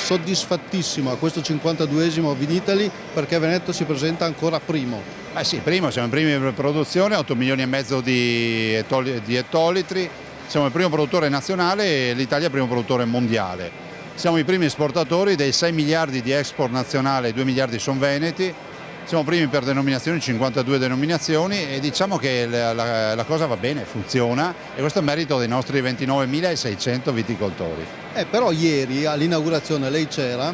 soddisfattissimo a questo 52esimo Vinitaly perché Veneto si presenta ancora primo. Sì, primo, siamo i primi in produzione, 8 milioni e mezzo di ettolitri, siamo il primo produttore nazionale e l'Italia è il primo produttore mondiale. Siamo i primi esportatori, dei 6 miliardi di export nazionale, 2 miliardi sono veneti, siamo primi per denominazioni, 52 denominazioni e diciamo che la cosa va bene, funziona e questo è merito dei nostri 29.600 viticoltori. Però ieri all'inaugurazione lei c'era,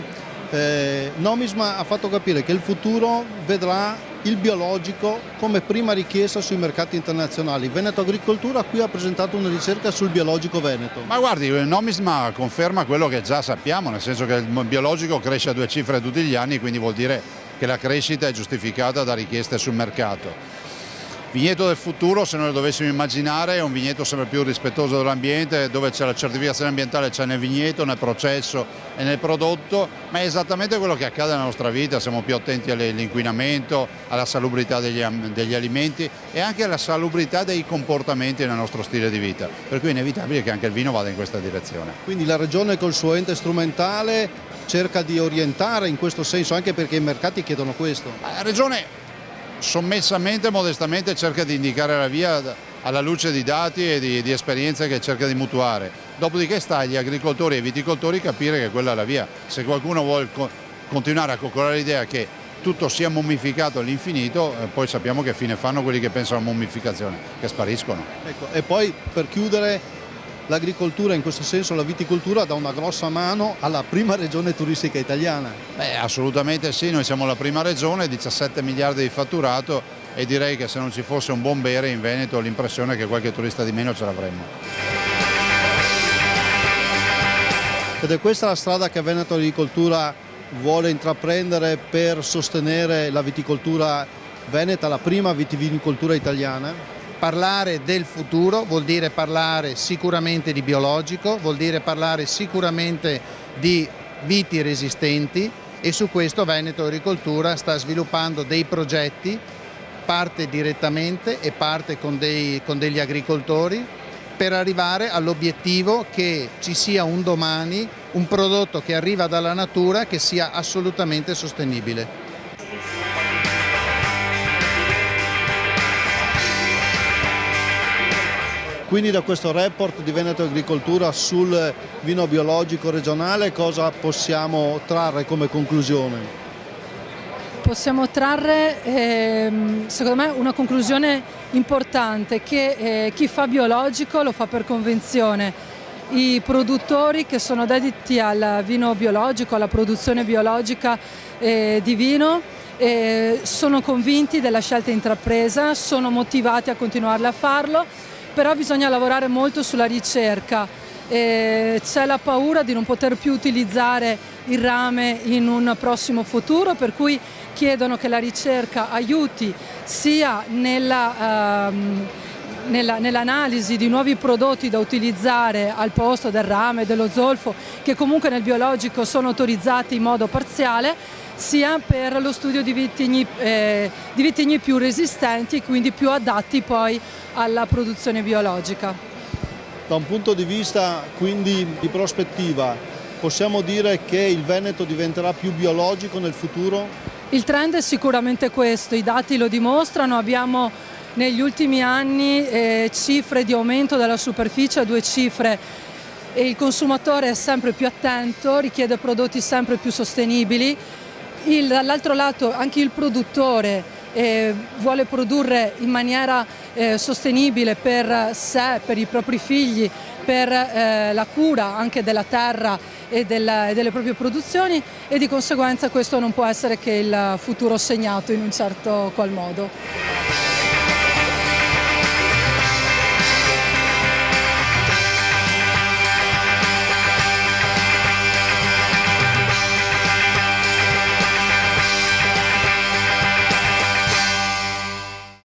Nomisma ha fatto capire che il futuro vedrà il biologico come prima richiesta sui mercati internazionali. Veneto Agricoltura qui ha presentato una ricerca sul biologico veneto. Ma guardi, Nomisma conferma quello che già sappiamo, nel senso che il biologico cresce a 2 cifre tutti gli anni, quindi vuol dire che la crescita è giustificata da richieste sul mercato. Vigneto del futuro, se noi lo dovessimo immaginare, è un vigneto sempre più rispettoso dell'ambiente, dove c'è la certificazione ambientale, c'è nel vigneto, nel processo e nel prodotto, ma è esattamente quello che accade nella nostra vita, siamo più attenti all'inquinamento, alla salubrità degli alimenti e anche alla salubrità dei comportamenti nel nostro stile di vita, per cui è inevitabile che anche il vino vada in questa direzione. Quindi la Regione col suo ente strumentale cerca di orientare in questo senso, anche perché i mercati chiedono questo. La Regione sommessamente e modestamente cerca di indicare la via alla luce di dati e di esperienze che cerca di mutuare. Dopodiché sta agli agricoltori e ai viticoltori capire che quella è la via. Se qualcuno vuole continuare a coccolare l'idea che tutto sia mummificato all'infinito, poi sappiamo che fine fanno quelli che pensano alla mummificazione, che spariscono. Ecco, e poi per chiudere, l'agricoltura, in questo senso la viticoltura, dà una grossa mano alla prima regione turistica italiana. Assolutamente sì, noi siamo la prima regione, 17 miliardi di fatturato e direi che se non ci fosse un buon bere in Veneto ho l'impressione che qualche turista di meno ce l'avremmo. Ed è questa la strada che Veneto Agricoltura vuole intraprendere per sostenere la viticoltura veneta, la prima vitivinicoltura italiana? Parlare del futuro vuol dire parlare sicuramente di biologico, vuol dire parlare sicuramente di viti resistenti e su questo Veneto Agricoltura sta sviluppando dei progetti, parte direttamente e parte con degli agricoltori, per arrivare all'obiettivo che ci sia un domani un prodotto che arriva dalla natura che sia assolutamente sostenibile. Quindi da questo report di Veneto Agricoltura sul vino biologico regionale cosa possiamo trarre come conclusione? Possiamo trarre, secondo me, una conclusione importante, che chi fa biologico lo fa per convenzione. I produttori che sono dediti al vino biologico, alla produzione biologica di vino, sono convinti della scelta intrapresa, sono motivati a continuare a farlo. Però bisogna lavorare molto sulla ricerca, c'è la paura di non poter più utilizzare il rame in un prossimo futuro, per cui chiedono che la ricerca aiuti sia nell'analisi di nuovi prodotti da utilizzare al posto del rame, dello zolfo, che comunque nel biologico sono autorizzati in modo parziale, sia per lo studio di vitigni più resistenti e quindi più adatti poi alla produzione biologica. Da un punto di vista quindi di prospettiva, possiamo dire che il Veneto diventerà più biologico nel futuro? Il trend è sicuramente questo, i dati lo dimostrano, abbiamo negli ultimi anni cifre di aumento della superficie a 2 cifre e il consumatore è sempre più attento, richiede prodotti sempre più sostenibili. Dall'altro lato anche il produttore vuole produrre in maniera sostenibile per sé, per i propri figli, per la cura anche della terra e delle proprie produzioni e di conseguenza questo non può essere che il futuro segnato in un certo qual modo.